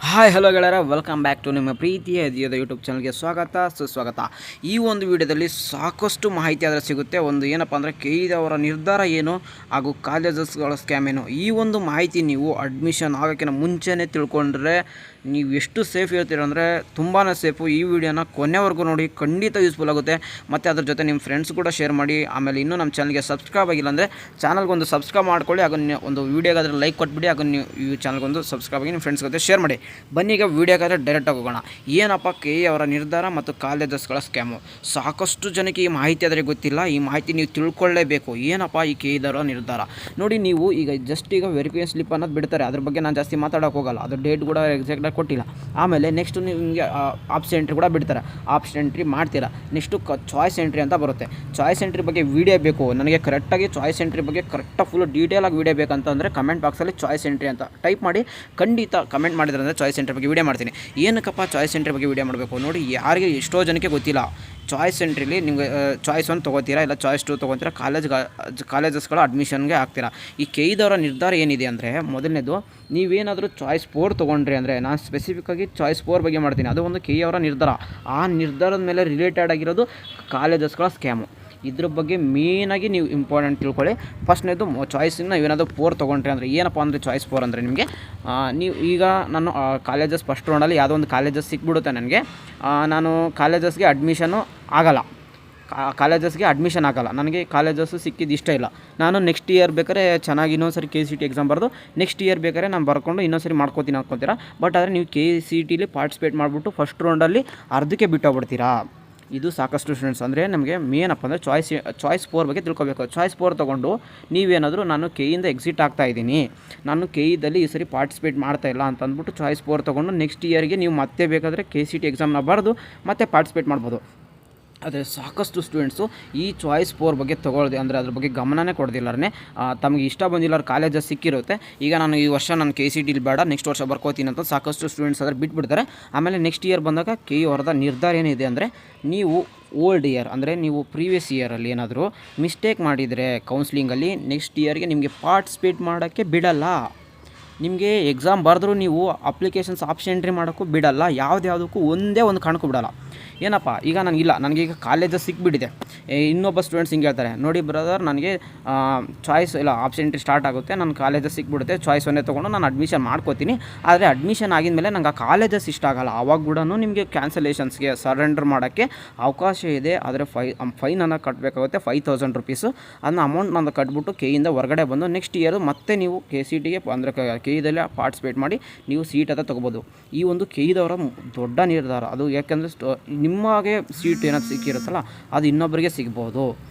Hi hello ಗೆಳೆಯರ, welcome back to ನಿಮ್ಮ ಪ್ರೀತಿಯ ದಿಯದ ಯೂಟ್ಯೂಬ್ ಚಾನಲ್ಗೆ ಸ್ವಾಗತ ಸುಸ್ವಾಗತ. ಈ ಒಂದು ವಿಡಿಯೋದಲ್ಲಿ ಸಾಕಷ್ಟು ಮಾಹಿತಿ ಆದರೆ ಸಿಗುತ್ತೆ. ಒಂದು ಏನಪ್ಪ ಅಂದರೆ ಅವರ ನಿರ್ಧಾರ ಏನು ಹಾಗೂ ಕಾಲೇಜಸ್ಗಳ ಸ್ಕ್ಯಾಮ್ ಏನು, ಈ ಒಂದು ಮಾಹಿತಿ ನೀವು ಅಡ್ಮಿಷನ್ ಆಗೋಕ್ಕಿಂತ ಮುಂಚೆನೇ ತಿಳ್ಕೊಂಡ್ರೆ ನೀವು ಎಷ್ಟು ಸೇಫ್ ಇರ್ತೀರ ಅಂದರೆ ತುಂಬಾ ಸೇಫು. ಈ ವಿಡಿಯೋನ ಕೊನೆವರೆಗೂ ನೋಡಿ, ಖಂಡಿತ ಯೂಸ್ಫುಲ್ ಆಗುತ್ತೆ. ಮತ್ತು ಅದ್ರ ಜೊತೆ ನಿಮ್ಮ ಫ್ರೆಂಡ್ಸ್ ಕೂಡ ಶೇರ್ ಮಾಡಿ. ಆಮೇಲೆ ಇನ್ನೂ ನಮ್ಮ ಚಾನಲ್ಗೆ ಸಬ್ಸ್ಕ್ರೈಬ್ ಆಗಿಲ್ಲ ಅಂದರೆ ಚಾನಲ್ಗೊಂದು ಸಬ್ಸ್ಕ್ರೈಬ್ ಮಾಡ್ಕೊಳ್ಳಿ. ಅದನ್ನು ಒಂದು ವೀಡಿಯೋಗಾದರೆ ಲೈಕ್ ಕೊಟ್ಬಿಡಿ. ಅದನ್ನು ನೀವು ಈ ಚಾನಲ್ಗೊಂದು ಸಬ್ಸ್ಕ್ರೈಬ್ ಆಗಿ ನಿಮ್ಮ ಫ್ರೆಂಡ್ಸ್ ಜೊತೆ ಶೇರ್ ಮಾಡಿ. ಬನ್ನಿ ಈಗ ವೀಡಿಯೋಗಾದರೆ ಡೈರೆಕ್ಟಾಗಿ ಹೋಗೋಣ. ಏನಪ್ಪ ಅವರ ನಿರ್ಧಾರ ಮತ್ತು ಕಾಲೇಜಸ್ಗಳ ಸ್ಕ್ಯಾಮು. ಸಾಕಷ್ಟು ಜನಕ್ಕೆ ಈ ಮಾಹಿತಿ ಆದರೆ ಗೊತ್ತಿಲ್ಲ. ಈ ಮಾಹಿತಿ ನೀವು ತಿಳ್ಕೊಳ್ಳೇಬೇಕು. ಏನಪ್ಪ ಈ ಅವರ ನಿರ್ಧಾರ ನೋಡಿ. ನೀವು ಈಗ ಜಸ್ಟ್ ಈಗ ವೆರಿಫಿಕೇಷನ್ ಸ್ಲಿಪ್ ಅನ್ನೋದು ಬಿಡ್ತಾರೆ, ಅದ್ರ ಬಗ್ಗೆ ನಾನು ಜಾಸ್ತಿ ಮಾತಾಡೋಕೆ ಹೋಗಲ್ಲ. ಅದು ಡೇಟ್ ಕೂಡ ಎಕ್ಸಾಕ್ಟಾಗಿ ಕೊಟ್ಟಿಲ್ಲ. ಆಮೇಲೆ ನೆಕ್ಸ್ಟ್ ನಿಮಗೆ ಆಪ್ಷನ್ ಎಂಟ್ರಿ ಕೂಡ ಬಿಡ್ತಾರೆ. ಆಪ್ಷನ್ ಎಂಟ್ರಿ ಮಾಡ್ತೀರಾ, ನೆಕ್ಸ್ಟು ಚಾಯ್ಸ್ ಎಂಟ್ರಿ ಅಂತ ಬರುತ್ತೆ. ಚಾಯ್ಸ್ ಎಂಟ್ರಿ ಬಗ್ಗೆ ವೀಡಿಯೋ ಬೇಕು ನನಗೆ, ಕರೆಕ್ಟಾಗಿ ಚಾಯ್ಸ್ ಎಂಟ್ರಿ ಬಗ್ಗೆ ಕರೆಕ್ಟಾಗಿ ಫುಲ್ ಡೀಟೇಲಾಗಿ ವೀಡಿಯೋ ಬೇಕಂತಂದರೆ ಕಮೆಂಟ್ ಬಾಕ್ಸಲ್ಲಿ ಚಾಯ್ಸ್ ಎಂಟ್ರಿ ಅಂತ ಟೈಪ್ ಮಾಡಿ. ಖಂಡಿತ ಕಮೆಂಟ್ ಮಾಡಿದ್ರೆ ಅಂದರೆ ಚಾಯ್ಸ್ ಎಂಟ್ರಿ ಬಗ್ಗೆ ವೀಡಿಯೋ ಮಾಡ್ತೀನಿ. ಏನಕ್ಕಪ್ಪ ಚಾಯ್ಸ್ ಎಂಟ್ರಿ ಬಗ್ಗೆ ವೀಡಿಯೋ ಮಾಡಬೇಕು ನೋಡಿ, ಯಾರಿಗೆ ಎಷ್ಟೋ ಜನಕ್ಕೆ ಗೊತ್ತಿಲ್ಲ. ಚಾಯ್ಸ್ ಎಂಟ್ರಿಲಿ ನಿಮಗೆ ಚಾಯ್ಸ್ 1 ತೊಗೋತೀರಾ, ಇಲ್ಲ ಚಾಯ್ಸ್ 2 ತೊಗೋತೀರಾ, ಕಾಲೇಜಸ್ಗಳ ಅಡ್ಮಿಷನ್ಗೆ ಆಗ್ತೀರಾ. ಈ ಅವರ ನಿರ್ಧಾರ ಏನಿದೆ ಅಂದರೆ, ಮೊದಲನೇದು ನೀವೇನಾದರೂ ಚಾಯ್ಸ್ 4 ತೊಗೊಂಡ್ರಿ ಅಂದರೆ, ನಾನು ಸ್ಪೆಸಿಫಿಕ್ಕಾಗಿ ಚಾಯ್ಸ್ 4 ಬಗ್ಗೆ ಮಾಡ್ತೀನಿ. ಅದು ಒಂದು ಅವರ ನಿರ್ಧಾರ. ಆ ನಿರ್ಧಾರದ ಮೇಲೆ ರಿಲೇಟೆಡ್ ಆಗಿರೋದು ಕಾಲೇಜಸ್ಗಳ ಸ್ಕ್ಯಾಮು. ಇದ್ರ ಬಗ್ಗೆ ಮೇನಾಗಿ ನೀವು ಇಂಪಾರ್ಟೆಂಟ್ ತಿಳ್ಕೊಳ್ಳಿ. ಫಸ್ಟ್ನೇದು ಚಾಯ್ಸಿನ ನೀವೇನಾದರೂ 4 ತೊಗೊಂಡ್ರಿ ಅಂದರೆ, ಏನಪ್ಪ ಅಂದರೆ ಚಾಯ್ಸ್ 4 ಅಂದರೆ ನಿಮಗೆ ನೀವು ಈಗ ನಾನು ಕಾಲೇಜಸ್ ಫಸ್ಟ್ ರೌಂಡಲ್ಲಿ ಯಾವುದೋ ಒಂದು ಕಾಲೇಜಸ್ ಸಿಕ್ಬಿಡುತ್ತೆ ನನಗೆ. ನಾನು ಕಾಲೇಜಸ್ಗೆ ಅಡ್ಮಿಷನು ಆಗೋಲ್ಲ, ಕಾಲೇಜಸ್ಗೆ ಅಡ್ಮಿಷನ್ ಆಗೋಲ್ಲ, ನನಗೆ ಕಾಲೇಜಸ್ಸು ಸಿಕ್ಕಿದ್ದು ಇಷ್ಟ ಇಲ್ಲ. ನಾನು ನೆಕ್ಸ್ಟ್ ಇಯರ್ ಬೇಕಾದ್ರೆ ಚೆನ್ನಾಗಿ ಇನ್ನೊಂದು ಸರಿ KCET ಎಕ್ಸಾಮ್ ಬರೆದು ನೆಕ್ಸ್ಟ್ ಇಯರ್ ಬೇಕಾದ್ರೆ ನಾನು ಬರ್ಕೊಂಡು ಇನ್ನೊಂದು ಸರಿ ಮಾಡ್ಕೋತೀನಿ ಅಂದ್ಕೊತೀರಾ. ಬಟ್ ಆದರೆ ನೀವು KCETಲಿ ಪಾರ್ಟಿಸಿಪೇಟ್ ಮಾಡಿಬಿಟ್ಟು ಫಸ್ಟ್ ರೌಂಡಲ್ಲಿ ಅರ್ಧಕ್ಕೆ ಬಿಟ್ಟೋಗ್ಬಿಡ್ತೀರಾ. ಇದು ಸಾಕಷ್ಟು ಸ್ಟೂಡೆಂಟ್ಸ್. ಅಂದರೆ ನಮಗೆ ಮೇನಪ್ಪ ಅಂದರೆ ಚಾಯ್ಸ್ 4 ಬಗ್ಗೆ ತಿಳ್ಕೊಬೇಕು. ಚಾಯ್ಸ್ 4 ತೊಗೊಂಡು ನೀವೇನಾದರೂ ನಾನು ಕೆಯಿಂದ ಎಕ್ಸಿಟ್ ಆಗ್ತಾಯಿದ್ದೀನಿ, ನಾನು ಕೆಇದಲ್ಲಿ ಈ ಸರಿ ಪಾರ್ಟಿಸಿಪೇಟ್ ಮಾಡ್ತಾಯಿಲ್ಲ ಅಂತ ಅಂದ್ಬಿಟ್ಟು ಚಾಯ್ಸ್ 4 ತೊಗೊಂಡು ನೆಕ್ಸ್ಟ್ ಇಯರ್ಗೆ ನೀವು ಮತ್ತೆ ಬೇಕಾದರೆ KCET ಎಕ್ಸಾಮ್ನ ಬರೆದು ಮತ್ತೆ ಪಾರ್ಟಿಸಿಪೇಟ್ ಮಾಡ್ಬೋದು. ಆದರೆ ಸಾಕಷ್ಟು ಸ್ಟೂಡೆಂಟ್ಸು ಈ ಚಾಯ್ಸ್ 4 ಬಗ್ಗೆ ತೊಗೊಳ್ದೆ ಅಂದರೆ ಅದ್ರ ಬಗ್ಗೆ ಗಮನನೇ ಕೊಡೋದಿಲ್ಲರೇ. ತಮಗೆ ಇಷ್ಟ ಬಂದಿಲ್ಲ ಕಾಲೇಜಸ್ ಸಿಕ್ಕಿರುತ್ತೆ. ಈಗ ನಾನು ಈ ವರ್ಷ ನಾನು KCETಲಿ ಬೇಡ, ನೆಕ್ಸ್ಟ್ ವರ್ಷ ಬರ್ಕೋತೀನಿ ಅಂತ ಸಾಕಷ್ಟು ಸ್ಟೂಡೆಂಟ್ಸ್ ಆದರೆ ಬಿಟ್ಬಿಡ್ತಾರೆ. ಆಮೇಲೆ ನೆಕ್ಸ್ಟ್ ಇಯರ್ ಬಂದಾಗ ಅವರದ ನಿರ್ಧಾರ ಏನಿದೆ ಅಂದರೆ, ನೀವು ಓಲ್ಡ್ ಇಯರ್ ಅಂದರೆ ನೀವು ಪ್ರೀವಿಯಸ್ ಇಯರಲ್ಲಿ ಏನಾದರೂ ಮಿಸ್ಟೇಕ್ ಮಾಡಿದರೆ ಕೌನ್ಸ್ಲಿಂಗಲ್ಲಿ ನೆಕ್ಸ್ಟ್ ಇಯರ್ಗೆ ನಿಮಗೆ ಪಾರ್ಟಿಸಿಪೇಟ್ ಮಾಡೋಕ್ಕೆ ಬಿಡಲ್ಲ. ನಿಮಗೆ ಎಕ್ಸಾಮ್ ಬರೆದ್ರೂ ನೀವು ಅಪ್ಲಿಕೇಶನ್ಸ್ ಆಪ್ಷನ್ ಎಂಟ್ರಿ ಮಾಡೋಕ್ಕೂ ಬಿಡಲ್ಲ. ಯಾವುದಕ್ಕೂ ಒಂದೇ ಒಂದು ಕಾರಣಕ್ಕೂ ಬಿಡಲ್ಲ. ಏನಪ್ಪ ಈಗ ನನಗೀಗ ಕಾಲೇಜಸ್ ಸಿಕ್ಬಿಟ್ಟಿದೆ. ಇನ್ನೊಬ್ಬ ಸ್ಟೂಡೆಂಟ್ಸ್ ಹಿಂಗೆ ಹೇಳ್ತಾರೆ, ನೋಡಿ ಬ್ರದರ್ ನನಗೆ ಚಾಯ್ಸ್ ಇಲ್ಲ, ಆಪ್ಷನ್ ಎಂಟ್ರಿ ಸ್ಟಾರ್ಟ್ ಆಗುತ್ತೆ, ನನ್ನ ಕಾಲೇಜಸ್ ಸಿಕ್ಬಿಡುತ್ತೆ, ಚಾಯ್ಸ್ 1 ತೊಗೊಂಡು ನಾನು ಅಡ್ಮಿಷನ್ ಮಾಡ್ಕೋತೀನಿ. ಆದರೆ ಅಡ್ಮಿಷನ್ ಆಗಿದ್ಮೇಲೆ ನಂಗೆ ಆ ಕಾಲೇಜಸ್ ಇಷ್ಟ ಆಗೋಲ್ಲ. ಆವಾಗ ಕೂಡ ನಿಮಗೆ ಕ್ಯಾನ್ಸಲೇಷನ್ಸ್ಗೆ ಸರೆಂಡರ್ ಮಾಡೋಕ್ಕೆ ಅವಕಾಶ ಇದೆ. ಆದರೆ ಫೈನನ್ನು ಕಟ್ಟಬೇಕಾಗುತ್ತೆ, 5000 ರುಪೀಸು. ಅದನ್ನ ಅಮೌಂಟ್ ನಾನು ಕಟ್ಬಿಟ್ಟು ಕೆಯಿಂದ ಹೊರಗಡೆ ಬಂದು ನೆಕ್ಸ್ಟ್ ಇಯರ್ ಮತ್ತೆ ನೀವು KCETಗೆ ಅಂದರೆ ಕೆಇದಲ್ಲಿ ಪಾರ್ಟಿಸಿಪೇಟ್ ಮಾಡಿ ನೀವು ಸೀಟ್ ಅಂತ ತೊಗೋಬೋದು. ಈ ಒಂದು ಕೆಇದವರ ದೊಡ್ಡ ನಿರ್ಧಾರ ಅದು. ಯಾಕೆಂದರೆ ನಿಮಗೆ ಸೀಟ್ ಏನಾದ್ರು ಸಿಕ್ಕಿರುತ್ತಲ್ಲ, ಅದು ಇನ್ನೊಬ್ಬರಿಗೆ ಸಿಗ್ಬೋದು.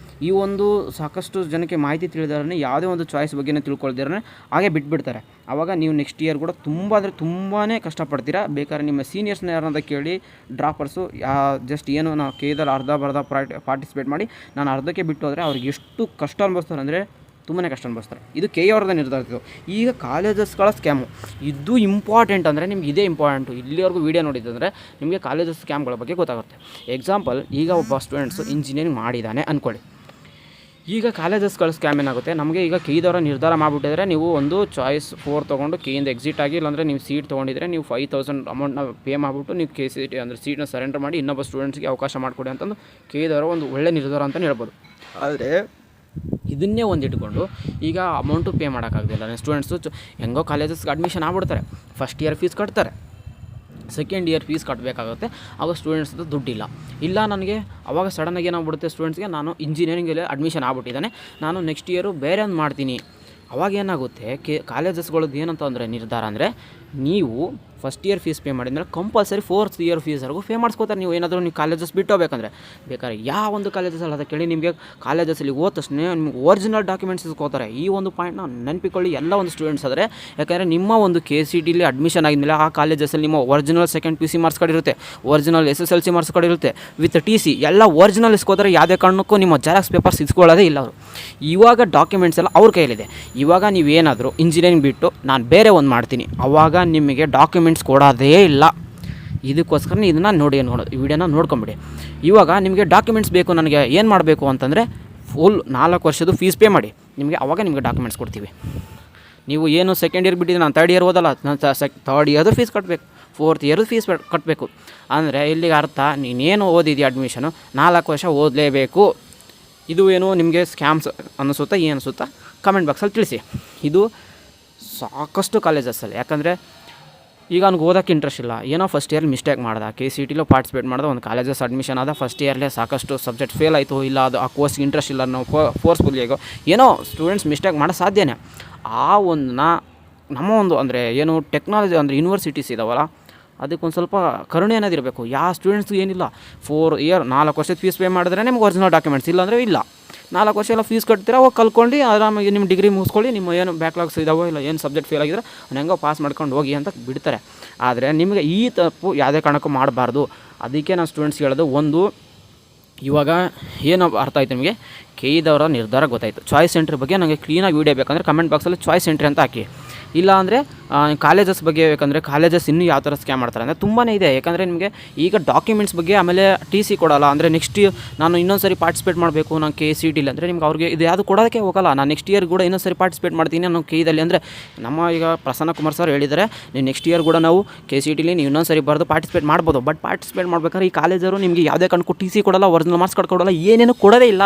ಈ ಒಂದು ಸಾಕಷ್ಟು ಜನಕ್ಕೆ ಮಾಹಿತಿ ತಿಳಿದಾರೆ ಯಾವುದೇ ಒಂದು ಚಾಯ್ಸ್ ಬಗ್ಗೆನೇ ತಿಳ್ಕೊಳ್ದಿರೇ ಹಾಗೆ ಬಿಟ್ಬಿಡ್ತಾರೆ. ಆವಾಗ ನೀವು ನೆಕ್ಸ್ಟ್ ಇಯರ್ ಕೂಡ ತುಂಬ ಅಂದರೆ ತುಂಬಾ ಕಷ್ಟಪಡ್ತೀರಾ. ಬೇಕಾದ್ರೆ ನಿಮ್ಮ ಸೀನಿಯರ್ಸ್ನ ಯಾರಂತ ಕೇಳಿ, ಡ್ರಾಪರ್ಸು ಜಸ್ಟ್ ಏನು ನಾವು ಕೆಇದಲ್ಲಿ ಅರ್ಧ ಪಾರ್ಟಿಸಿಪೇಟ್ ಮಾಡಿ ನಾನು ಅರ್ಧಕ್ಕೆ ಬಿಟ್ಟು ಹೋದರೆ ಅವ್ರಿಗೆ ಎಷ್ಟು ಕಷ್ಟ ಅನುಭವಿಸ್ತಾರೆ ಅಂದರೆ ತುಂಬಾ ಕಷ್ಟ ಅನುಭವಿಸ್ತಾರೆ. ಇದು ಅವರದ ನಿರ್ಧಾರ ಇತ್ತು. ಈಗ ಕಾಲೇಜಸ್ಗಳ ಸ್ಕ್ಯಾಮು ಇದು ಇಂಪಾರ್ಟೆಂಟ್ ಅಂದರೆ ನಿಮ್ಗೆ ಇದೇ ಇಂಪಾರ್ಟೆಂಟು. ಇಲ್ಲಿವರೆಗೂ ವೀಡಿಯೋ ನೋಡಿದ್ದಂದರೆ ನಿಮಗೆ ಕಾಲೇಜಸ್ ಸ್ಕ್ಯಾಮ್ಗಳ ಬಗ್ಗೆ ಗೊತ್ತಾಗುತ್ತೆ. ಎಕ್ಸಾಂಪಲ್, ಈಗ ಒಬ್ಬ ಸ್ಟೂಡೆಂಟ್ಸು ಇಂಜಿನಿಯರಿಂಗ್ ಮಾಡಿದ್ದಾನೆ ಅಂದ್ಕೊಳ್ಳಿ. ಈಗ ಕಾಲೇಜಸ್ಗಳ ಸ್ಕ್ಯಾಮ್ ಏನಾಗುತ್ತೆ, ನಮಗೆ ಈಗ ಕೆಇದವರ ನಿರ್ಧಾರ ಮಾಡಿಬಿಟ್ಟಿದ್ರೆ ನೀವು ಒಂದು ಚಾಯ್ಸ್ 4 ತೊಗೊಂಡು ಕೆಯಿಂದ ಎಕ್ಸಿಟ್ ಆಗಿ, ಇಲ್ಲಾಂದರೆ ನೀವು ಸೀಟ್ ತೊಗೊಂಡಿದ್ರೆ ನೀವು 5000 ಅಮೌಂಟ್ನ ಪೇ ಮಾಡಿಬಿಟ್ಟು ನೀವು KCET ಅಂದರೆ ಸೀಟ್ನ ಸರೆಂಡರ್ ಮಾಡಿ ಇನ್ನೊಬ್ಬ ಸ್ಟೂಡೆಂಟ್ಸ್ಗೆ ಅವಕಾಶ ಮಾಡಿಕೊಡಿ ಅಂತಂದು ಕೆಇದವರ ಒಂದು ಒಳ್ಳೆ ನಿರ್ಧಾರ ಅಂತಲೇ ಹೇಳ್ಬೋದು. ಆದರೆ ಇದನ್ನೇ ಇಟ್ಕೊಂಡು ಈಗ ಅಮೌಂಟು ಪೇ ಮಾಡೋಕ್ಕಾಗದಿಲ್ಲ. ಸ್ಟೂಡೆಂಟ್ಸು ಹೆಂಗೋ ಕಾಲೇಜಸ್ಗೆ ಅಡ್ಮಿಷನ್ ಆಗ್ಬಿಡ್ತಾರೆ, ಫಸ್ಟ್ ಇಯರ್ ಫೀಸ್ ಕಟ್ತಾರೆ, ಸೆಕೆಂಡ್ ಇಯರ್ ಫೀಸ್ ಕಟ್ಟಬೇಕಾಗುತ್ತೆ. ಆಗ ಸ್ಟೂಡೆಂಟ್ಸ್ದು ದುಡ್ಡಿಲ್ಲ. ನನಗೆ ಅವಾಗ ಸಡನ್ನಾಗಿ ಏನಾಗ್ಬಿಡುತ್ತೆ ಸ್ಟೂಡೆಂಟ್ಸ್ಗೆ, ನಾನು ಇಂಜಿನಿಯರಿಂಗಲ್ಲಿ ಅಡ್ಮಿಷನ್ ಆಗ್ಬಿಟ್ಟಿದ್ದಾನೆ, ನಾನು ನೆಕ್ಸ್ಟ್ ಇಯರು ಬೇರೆ ಒಂದು ಮಾಡ್ತೀನಿ. ಅವಾಗ ಏನಾಗುತ್ತೆ ಕಾಲೇಜಸ್ಗಳದ್ದು ಏನಂತ ಅಂದರೆ ನಿರ್ಧಾರ ಅಂದರೆ, ನೀವು ಫಸ್ಟ್ ಇಯರ್ ಫೀಸ್ ಪೇ ಮಾಡಿದ್ಮೇಲೆ ಕಂಪಲ್ಸರಿ 4th ಇಯರ್ ಫೀಸ್ವರೆಗೂ ಪೇ ಮಾಡಿಸ್ಕೋತಾರೆ. ನೀವು ಏನಾದರೂ ನೀವು ಕಾಲೇಜಸ್ ಬಿಟ್ಟೋಗ್ಬೇಕಂದ್ರೆ, ಬೇಕಾದ್ರೆ ಯಾವ ಒಂದು ಕಾಲೇಜಸಲ್ಲಿ ಅದ ಕೇಳಿ, ನಿಮಗೆ ಕಾಲೇಜಸಲ್ಲಿ ಹೋದ ತಕ್ಷಣ ನಿಮ್ಗೆ ಒರಿಜಿನಲ್ ಡಾಕ್ಯುಮೆಂಟ್ಸ್ ಇಸ್ಕೋತಾರೆ. ಈ ಒಂದು ಪಾಯಿಂಟ್ನ ನೆನಪಿಕೊಳ್ಳಿ ಎಲ್ಲ ಒಂದು ಸ್ಟೂಡೆಂಟ್ಸ್ ಆದರೆ. ಯಾಕಂದರೆ ನಿಮ್ಮ ಒಂದು KCETಲಿ ಅಡ್ಮಿಷನ್ ಆಗಿದ್ಮೇಲೆ ಆ ಕಾಲೇಜಸಲ್ಲಿ ನಿಮ್ಮ original second PC marks card ಇರುತ್ತೆ, ಒರಿಜಿನಲ್ SSLC ಮಾರ್ಕ್ಸ್ ಕಾರ್ಡ್ ಇರುತ್ತೆ, ವಿತ್ TC ಎಲ್ಲ ಒರಿಜಿನಲ್ ಇಸ್ಕೋತಾರೆ. ಯಾವುದೇ ಕಾರಣಕ್ಕೂ ನಿಮ್ಮ ಜೆರಾಕ್ಸ್ ಪೇಪರ್ಸ್ ಇಸ್ಕೊಳ್ಳೋದೇ ಇಲ್ಲ ಅವರು. ಇವಾಗ ಡಾಕ್ಯುಮೆಂಟ್ಸ್ ಎಲ್ಲ ಅವ್ರ ಕೈಯಲ್ಲಿದೆ. ಇವಾಗ ನೀವೇನಾದರೂ ಇಂಜಿನಿಯರಿಂಗ್ ಬಿಟ್ಟು ನಾನು ಬೇರೆ ಒಂದು ಮಾಡ್ತೀನಿ, ಆವಾಗ ನಿಮಗೆ ಡಾಕ್ಯುಮೆಂಟ್ಸ್ ಕೊಡೋದೇ ಇಲ್ಲ. ಇದಕ್ಕೋಸ್ಕರ ಇದನ್ನು ನೋಡಿ ಈ ವಿಡಿಯೋನ ನೋಡ್ಕೊಂಬಿಡಿ. ಇವಾಗ ನಿಮಗೆ ಡಾಕ್ಯುಮೆಂಟ್ಸ್ ಬೇಕು, ನನಗೆ ಏನು ಮಾಡಬೇಕು ಅಂತಂದರೆ ಫುಲ್ 4 ವರ್ಷದ ಫೀಸ್ ಪೇ ಮಾಡಿ, ಆವಾಗ ನಿಮಗೆ ಡಾಕ್ಯುಮೆಂಟ್ಸ್ ಕೊಡ್ತೀವಿ. ನೀವು ಏನು ಸೆಕೆಂಡ್ ಇಯರ್ ಬಿಟ್ಟಿದ್ದು, ನಾನು 3rd ಇಯರ್ ಓದಲ್ಲ, ನಾನು 3rd ಇಯರ್ದು ಫೀಸ್ ಕಟ್ಟಬೇಕು. 4th ಇಯರ್ ಫೀಸ್ ಕಟ್ಟಬೇಕು. ಅಂದರೆ ಇಲ್ಲಿಗೆ ಅರ್ಥ ನೀನೇನು ಓದಿದೆಯಾ ಅಡ್ಮಿಷನು 4 ವರ್ಷ ಓದಲೇಬೇಕು. ಇದು ಏನು ನಿಮಗೆ ಸ್ಕ್ಯಾಮ್ಸ್ ಅನ್ನಿಸುತ್ತಾ ಏನು ಅನಿಸುತ್ತಾ ಕಮೆಂಟ್ ಬಾಕ್ಸಲ್ಲಿ ತಿಳಿಸಿ. ಇದು ಸಾಕಷ್ಟು ಕಾಲೇಜಸ್ಸಲ್ಲಿ, ಯಾಕಂದರೆ ಈಗ ಅವ್ನಿಗೆ ಓದೋಕ್ಕೆ ಇಂಟ್ರೆಸ್ಟ್ ಇಲ್ಲ, ಏನೋ ಫಸ್ಟ್ ಇಯರ್ ಮಿಸ್ಟೇಕ್ ಮಾಡ್ದೆ, KCETಲೂ ಪಾರ್ಟಿಸಿಪೇಟ್ ಮಾಡ್ದೆ, ಒಂದು ಕಾಲೇಜಸ್ ಅಡ್ಮಿಷನ್ ಆದ, ಫಸ್ಟ್ ಇಯರ್ಲೇ ಸಾಕಷ್ಟು ಸಬ್ಜೆಕ್ಟ್ ಫೇಲ್ ಆಯಿತು, ಇಲ್ಲ ಅದು ಆ ಕೋರ್ಸ್ಗೆ ಇಂಟ್ರೆಸ್ಟ್ ಇಲ್ಲ, ನಾವು ಫೋರ್ಸ್ಫುಲ್ಲಿ ಆಗೋ ಏನೋ ಸ್ಟೂಡೆಂಟ್ಸ್ ಮಿಸ್ಟೇಕ್ ಮಾಡೋ ಸಾಧ್ಯನೇ. ಆ ನಮ್ಮ ಒಂದು ಅಂದರೆ ಏನು ಟೆಕ್ನಾಲಜಿ ಅಂದರೆ ಯೂನಿವರ್ಸಿಟೀಸ್ ಇದಾವಲ್ಲ, ಅದಕ್ಕೊಂದು ಸ್ವಲ್ಪ ಕರುಣೆ ಅನ್ನೋದಿರಬೇಕು. ಯಾವ ಸ್ಟೂಡೆಂಟ್ಸ್ಗೂ ಏನಿಲ್ಲ, 4 ಇಯರ್ 4 ವರ್ಷದ ಫೀಸ್ ಪೇ ಮಾಡಿದ್ರೆ ನಿಮ್ಗೆ ಒರಿಜಿನಲ್ ಡಾಕ್ಯುಮೆಂಟ್ಸ್, ಇಲ್ಲಾಂದರೆ ಇಲ್ಲ. 4 ವರ್ಷ ಎಲ್ಲ ಫೀಸ್ ಕಟ್ತೀರಾ, ಹೋಗಿ ಕಲ್ತ್ಕೊಂಡು ಆರಾಮಾಗಿ ನಿಮ್ಮ ಡಿಗ್ರಿ ಮುಗಿಸ್ಕೊಳ್ಳಿ, ನಿಮ್ಮ ಏನು ಬ್ಯಾಕ್ಲಾಗ್ಸ್ ಇದಾವೋ ಇಲ್ಲ ಏನು ಸಬ್ಜೆಕ್ಟ್ ಫೇಲ್ ಆಗಿದ್ರೆ ಹೆಂಗೋ ಪಾಸ್ ಮಾಡ್ಕೊಂಡು ಹೋಗಿ ಅಂತ ಬಿಡ್ತಾರೆ. ಆದರೆ ನಿಮಗೆ ಈ ತಪ್ಪು ಯಾವುದೇ ಕಾರಣಕ್ಕೂ ಮಾಡಬಾರ್ದು. ಅದಕ್ಕೆ ನಾನು ಸ್ಟೂಡೆಂಟ್ಸ್ ಹೇಳೋದು, ಒಂದು ಇವಾಗ ಏನು ಅರ್ಥ ಆಯಿತು ನಿಮಗೆ, KE ನಿರ್ಧಾರ ಗೊತ್ತಾಯಿತು. ಚಾಯ್ಸ್ ಸೆಂಟ್ರ್ ಬಗ್ಗೆ ನನಗೆ ಕ್ಲೀನಾಗಿ ವೀಡಿಯೋ ಬೇಕಂದರೆ ಕಮೆಂಟ್ ಬಾಕ್ಸಲ್ಲಿ ಚಾಯ್ಸ್ ಸೆಂಟ್ರ್ ಅಂತ ಹಾಕಿ. ಇಲ್ಲ ಅಂದರೆ ಕಾಲೇಜಸ್ ಬಗ್ಗೆ ಬೇಕಂದರೆ ಕಾಲೇಜಸ್ ಇನ್ನೂ ಯಾವ ಥರ ಸ್ಕ್ಯಾಮ್ ಮಾಡ್ತಾರೆ ಅಂದರೆ ತುಂಬಾ ಇದೆ. ಯಾಕಂದರೆ ನಿಮಗೆ ಈಗ ಡಾಕ್ಯುಮೆಂಟ್ಸ್ ಬಗ್ಗೆ, ಆಮೇಲೆ TC ಕೊಡೋಲ್ಲ. ಅಂದರೆ ನೆಕ್ಸ್ಟ್ ನಾನು ಇನ್ನೊಂದು ಸರಿ ಪಾರ್ಟಿಸಿಪೇಟ್ ಮಾಡಬೇಕು ನಾನು KCETಲಿ ಅಂದರೆ ನಿಮ್ಗೆ ಅವ್ರಿಗೆ ಇದು ಯಾವುದು ಕೊಡೋದಕ್ಕೆ ಹೋಗಲ್ಲ. ನಾನು ನೆಕ್ಸ್ಟ್ ಇಯರ್ ಕೂಡ ಇನ್ನೊಂದು ಸರಿ ಪಾರ್ಟಿಸಿಪೇಟ್ ಮಾಡ್ತೀನಿ ನಾನು KEದಲ್ಲಿ. ಅಂದರೆ ನಮ್ಮ ಈಗ ಪ್ರಸನ್ನ ಕುಮಾರ್ ಸರ್ ಹೇಳಿದ್ದಾರೆ, ನೀವು ನೆಕ್ಸ್ಟ್ ಇಯರ್ ಕೂಡ ನಾವು KCETಲಿ ನೀವು ಇನ್ನೊಂದು ಸರಿ ಬರೆದು ಪಾರ್ಟಿಸಿಪೇಟ್ ಮಾಡ್ಬೋದು. ಬಟ್ ಪಾರ್ಟಿಸಿಪೇಟ್ ಮಾಡ್ಬೇಕಾದ್ರೆ ಈ ಕಾಲೇಜರು ನಿಮಗೆ ಯಾವುದೇ ಕಾರಣಕ್ಕೂ TC ಕೊಡೋಲ್ಲ, ಒರಿಜಿನಲ್ ಮಾರ್ಕ್ಸ್ ಕಾರ್ಡ್ ಕೊಡೋಲ್ಲ, ಏನೇನು ಕೊಡೋದೇ ಇಲ್ಲ.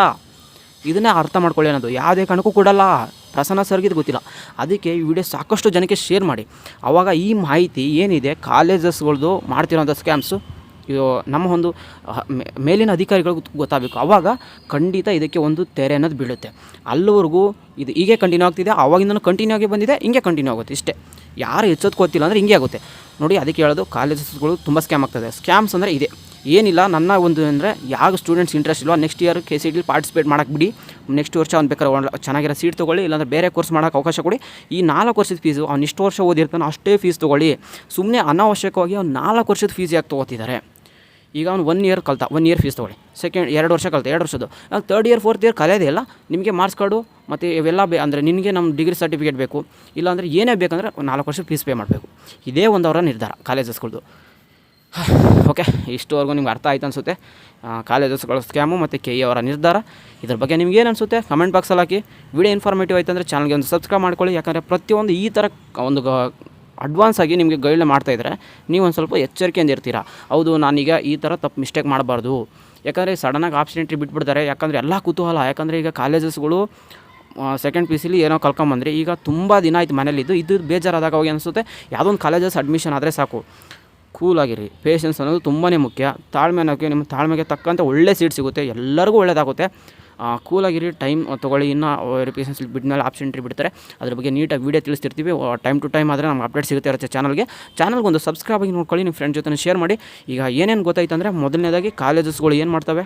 ಇದನ್ನೇ ಅರ್ಥ ಮಾಡ್ಕೊಳ್ಳಿ ಅನ್ನೋದು, ಯಾವುದೇ ಕಾರಣಕ್ಕೂ ಕೊಡಲ್ಲ. ಪ್ರಸನ್ನ ಸರ್ಗೆ ಇದು ಗೊತ್ತಿಲ್ಲ. ಅದಕ್ಕೆ ಈ ವಿಡಿಯೋ ಸಾಕಷ್ಟು ಜನಕ್ಕೆ ಶೇರ್ ಮಾಡಿ. ಆವಾಗ ಈ ಮಾಹಿತಿ ಏನಿದೆ ಕಾಲೇಜಸ್ಗಳ್ದು ಮಾಡ್ತಿರೋಂಥ ಸ್ಕ್ಯಾಮ್ಸು ಇದು ನಮ್ಮ ಒಂದು ಮೇಲಿನ ಅಧಿಕಾರಿಗಳಿಗೂ ಗೊತ್ತಾಗಬೇಕು. ಆವಾಗ ಖಂಡಿತ ಇದಕ್ಕೆ ಒಂದು ತೆರೆ ಅನ್ನೋದು ಬೀಳುತ್ತೆ. ಅಲ್ಲಿವರೆಗೂ ಇದು ಹೀಗೆ ಕಂಟಿನ್ಯೂ ಆಗ್ತಿದೆ, ಆವಾಗಿಂದನೂ ಕಂಟಿನ್ಯೂ ಆಗಿ ಬಂದಿದೆ, ಹಿಂಗೆ ಕಂಟಿನ್ಯೂ ಆಗುತ್ತೆ. ಇಷ್ಟೇ, ಯಾರು ಎಚ್ಚೋದ್ಕೋತಿಲ್ಲ ಅಂದರೆ ಹಿಂಗೆ ಆಗುತ್ತೆ ನೋಡಿ. ಅದಕ್ಕೆ ಹೇಳೋದು ಕಾಲೇಜಸ್ಗಳು ತುಂಬ ಸ್ಕ್ಯಾಮ್ ಆಗ್ತದೆ. ಸ್ಕ್ಯಾಮ್ಸ್ ಅಂದರೆ ಇದೆ, ಏನಿಲ್ಲ. ನನ್ನ ಒಂದು ಅಂದರೆ ಯಾವ ಸ್ಟೂಡೆಂಟ್ಸ್ ಇಂಟ್ರೆಸ್ಟ್ ಇಲ್ವೋ ನೆಕ್ಸ್ಟ್ ಇಯರ್ KCETಲಿ ಪಾರ್ಟಿಸಿಪೇಟ್ ಮಾಡೋಕ್ಕೆ ಬಿಡಿ. ನೆಕ್ಸ್ಟ್ ವರ್ಷ ಅವ್ನು ಬೇಕಾದ್ರೆ ಚೆನ್ನಾಗಿರೋ ಸೀಟ್ ತೊಗೊಳ್ಳಿ, ಇಲ್ಲಾಂದರೆ ಬೇರೆ ಕೋರ್ಸ್ ಮಾಡೋಕ್ಕೆ ಅವಕಾಶ ಕೊಡಿ. ಈ 4 ವರ್ಷದ ಫೀಸು ಅವ್ನು ಇಷ್ಟು ವರ್ಷ ಓದಿರ್ತಾನೆ ಅಷ್ಟೇ ಫೀಸ್ ತೊಗೊಳ್ಳಿ. ಸುಮ್ಮನೆ ಅನಾವಶ್ಯಕವಾಗಿ ಅವ್ನು 4 ವರ್ಷದ ಫೀಸ್ ಯಾಕೆ ತೊಗೋತಿದ್ದಾರೆ? ಈಗ ಅವ್ನು 1 ಇಯರ್ ಕಲ್ತ, 1 ಇಯರ್ ಫೀಸ್ ತೊಗೊಳ್ಳಿ. 2 ವರ್ಷ ಕಲ್ತ, 2 ವರ್ಷದ್ದು. 3rd ಇಯರ್ 4th ಇಯರ್ ಕಲಿಯೋದೇ ಇಲ್ಲ, ನಿಮಗೆ ಮಾರ್ಕ್ಸ್ ಕಾರ್ಡು ಮತ್ತು ಇವೆಲ್ಲ ಅಂದರೆ ನಿನಗೆ ನಮ್ಮ ಡಿಗ್ರಿ ಸರ್ಟಿಫಿಕೇಟ್ ಬೇಕು, ಇಲ್ಲಾಂದರೆ ಏನೇ ಬೇಕಂದರೆ 4 ವರ್ಷ ಫೀಸ್ ಪೇ ಮಾಡಬೇಕು. ಇದೇ ಒಂದು ಅವರ ನಿರ್ಧಾರ ಕಾಲೇಜಸ್ಗಳದ್ದು. ಓಕೆ, ಇಷ್ಟುವರೆಗೂ ನಿಮ್ಗೆ ಅರ್ಥ ಆಯ್ತು ಅನಿಸುತ್ತೆ ಕಾಲೇಜಸ್ಗಳ ಸ್ಕ್ಯಾಮು ಮತ್ತು KE ಅವರ ನಿರ್ಧಾರ. ಇದ್ರ ಬಗ್ಗೆ ನಿಮ್ಗೆ ಏನು ಅನಿಸುತ್ತೆ ಕಮೆಂಟ್ ಬಾಕ್ಸಲ್ಲಿ ಹಾಕಿ. ವಿಡಿಯೋ ಇನ್ಫಾರ್ಮೇಟಿವ್ ಆಯ್ತು ಅಂದರೆ ಚಾನಲ್ಗೆ ಒಂದು ಸಬ್ಸ್ಕ್ರೈಬ್ ಮಾಡ್ಕೊಳ್ಳಿ. ಯಾಕಂದರೆ ಪ್ರತಿಯೊಂದು ಈ ಥರ ಒಂದು ಅಡ್ವಾನ್ಸ್ ಆಗಿ ನಿಮಗೆ ಗೈಡ್ಲೈನ್ ಮಾಡ್ತಾಯಿದ್ರೆ ನೀವು ಒಂದು ಸ್ವಲ್ಪ ಎಚ್ಚರಿಕೆಯಿಂದ ಇರ್ತೀರಾ. ಹೌದು, ನಾನೀಗ ಈ ಥರ ತಪ್ಪು ಮಿಸ್ಟೇಕ್ ಮಾಡಬಾರ್ದು. ಯಾಕಂದರೆ ಸಡನ್ನಾಗಿ ಆಪ್ಷನ್ ಎಂಟ್ರಿ ಬಿಟ್ಬಿಡ್ತಾರೆ. ಯಾಕಂದರೆ ಎಲ್ಲ ಕುತೂಹಲ. ಯಾಕಂದರೆ ಈಗ ಕಾಲೇಜಸ್ಗಳು ಸೆಕೆಂಡ್ PCಲಿ ಏನೋ ಕಲ್ಕೊಂಬಂದರೆ ಈಗ ತುಂಬ ದಿನ ಆಯ್ತು ಮನೇಲಿದ್ದು, ಇದು ಬೇಜಾರಾದಾಗ ಹೋಗಿ ಅನಿಸುತ್ತೆ ಯಾವುದೋ ಒಂದು ಕಾಲೇಜಸ್ ಅಡ್ಮಿಷನ್ ಆದರೆ ಸಾಕು. ಕೂಲಾಗಿರಿ. ಪೇಷನ್ಸ್ ಅನ್ನೋದು ತುಂಬಾ ಮುಖ್ಯ. ತಾಳ್ಮೆ ಅನ್ನೋಕ್ಕೆ ನಿಮ್ಮ ತಾಳ್ಮೆಗೆ ತಕ್ಕಂತೆ ಒಳ್ಳೆ ಸೀಟ್ ಸಿಗುತ್ತೆ, ಎಲ್ಲರಿಗೂ ಒಳ್ಳೆಯದಾಗುತ್ತೆ. ಕೂಲಾಗಿರಿ, ಟೈಮ್ ತೊಗೊಳ್ಳಿ. ಇನ್ನೂ ವೆರಿಫಿಕೇಷನ್ಸ್ ಬಿದ್ಮೇಲೆ ಆಪ್ಷನ್ ಎಂಟ್ರಿ ಬಿಡ್ತಾರೆ, ಅದ್ರ ಬಗ್ಗೆ ನೀಟಾಗಿ ವೀಡಿಯೋ ತಿಳಿಸ್ತಿರ್ತೀವಿ. ಟೈಮ್ ಟು ಟೈಮ್ ಆದರೆ ನಮ್ಗೆ ಅಪ್ಡೇಟ್ ಸಿಗುತ್ತೆ ಇರುತ್ತೆ ಚಾನಲ್ಗೆ ಒಂದು ಸಬ್ಸ್ಕ್ರೈಬ್ ಆಗಿ ನೋಡ್ಕೊಳ್ಳಿ, ನಿಮ್ಮ ಫ್ರೆಂಡ್ ಜೊತೆ ಶೇರ್ ಮಾಡಿ. ಈಗ ಏನೇನು ಗೊತ್ತಾಯ್ತು ಅಂದರೆ, ಮೊದಲನೇದಾಗಿ ಕಾಲೇಜಸ್ಗಳು ಏನು ಮಾಡ್ತವೆ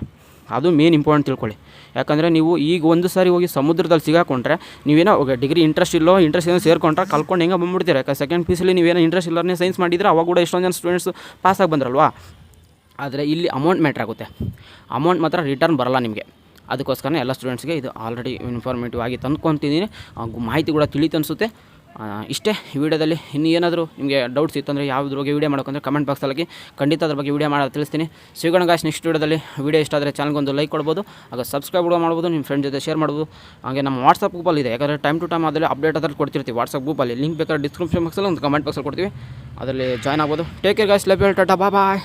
ಅದು ಮೇನ್ ಇಂಪಾರ್ಟೆಂಟ್ ತಿಳ್ಕೊಳ್ಳಿ. ಯಾಕಂದರೆ ನೀವು ಈಗ ಒಂದು ಸಾರಿ ಹೋಗಿ ಸಮುದ್ರದಲ್ಲಿ ಸಿಗಾಕೊಂಡ್ರೆ ನೀವೇನೋ ಡಿಗ್ರಿ ಇಂಟ್ರೆಸ್ಟ್ ಏನೋ ಸೇರ್ಕೊಂಡ್ರೆ ಕಲ್ಕೊಂಡು ಹೆಂಗೆ ಬಂದ್ಬಿಡ್ತೀರ. ಯಾಕೆ ಸೆಕೆಂಡ್ PCಲಿ ನೀವೇನೋ ಇಂಟ್ರೆಸ್ಟ್ ಇಲ್ಲನೇ ಸೈನ್ಸ್ ಮಾಡಿದರೆ ಅವಾಗ ಕೂಡ ಎಷ್ಟೊಂದು ಜನ ಸ್ಟೂಡೆಂಟ್ಸ್ ಪಾಸಾಗಿ ಬಂದ್ರಲ್ವಾ. ಆದರೆ ಇಲ್ಲಿ ಅಮೌಂಟ್ ಮ್ಯಾಟ್ರ್ ಆಗುತ್ತೆ. ಅಮೌಂಟ್ ಮಾತ್ರ ರಿಟರ್ನ್ ಬರೋಲ್ಲ ನಿಮಗೆ. ಅದಕ್ಕೋಸ್ಕರ ಎಲ್ಲ ಸ್ಟೂಡೆಂಟ್ಸ್ಗೆ ಇದು ಆಲ್ರೆಡಿ ಇನ್ಫಾರ್ಮೇಟಿವ್ ಆಗಿ ತಂದ್ಕೊತಿದ್ದೀನಿ. ಮಾಹಿತಿ ಕೂಡ ತಿಳಿತು ಅನಿಸುತ್ತೆ. ಇಷ್ಟೇ ಈ ವಿಡಿಯೋದಲ್ಲಿ. ಇನ್ನೂ ಏನಾದರೂ ನಿಮಗೆ ಡೌಟ್ಸ್ ಇತ್ತಂದರೆ ಯಾವುದ್ರ ಬಗ್ಗೆ ವೀಡಿಯೋ ಮಾಡೋಕ್ಕಂದರೆ ಕಮೆಂಟ್ ಬಾಕ್ಸಲ್ಲಿ ಖಂಡಿತ ಅದ್ರ ಬಗ್ಗೆ ವೀಡಿಯೋ ಮಾಡೋದು ತಿಳಿಸ್ತೀನಿ. ಸಿಗೋಣ ಗಾಯ್ಸ್ ನೆಕ್ಸ್ಟ್ ವಿಡಿಯೋದಲ್ಲಿ. ವೀಡಿಯೋ ಇಷ್ಟ ಆದರೆ ಚಾನಲ್ಗೊಂದು ಲೈಕ್ ಕೊಡ್ಬೋದು, ಆಗ ಸಬ್ಸ್ಕ್ರೈಬ್ ಕೂಡ ಮಾಡ್ಬೋದು, ನಿಮ್ಮ ಫ್ರೆಂಡ್ ಜೊತೆ ಶೇರ್ ಮಾಡ್ಬೋದು. ಹಾಗೆ ನಮ್ಮ ವಾಟ್ಸಪ್ ಗ್ರೂಪಲ್ಲಿ ಇದೆ, ಯಾಕಂದರೆ ಟೈಮ್ ಟು ಟೈಮ್ ಅದರಲ್ಲಿ ಅಪ್ಡೇಟ್ ಅದ್ರಲ್ಲಿ ಕೊಡ್ತಿರ್ತೀವಿ ವಾಟ್ಸಪ್ ಗ್ರೂಪಲ್ಲಿ. ಲಿಂಕ್ ಬೇಕಾದ್ರೆ ಡಿಸ್ಕ್ರಿಪ್ಷನ್ ಬಾಕ್ಸಲ್ಲಿ ಒಂದು ಕಮೆಂಟ್ ಬಾಕ್ಸಲ್ಲಿ ಕೊಡ್ತೀವಿ, ಅದರಲ್ಲಿ ಜಾಯ್ನ್ ಆಗ್ಬೋದು. Take care guys, love you all, tata, bye.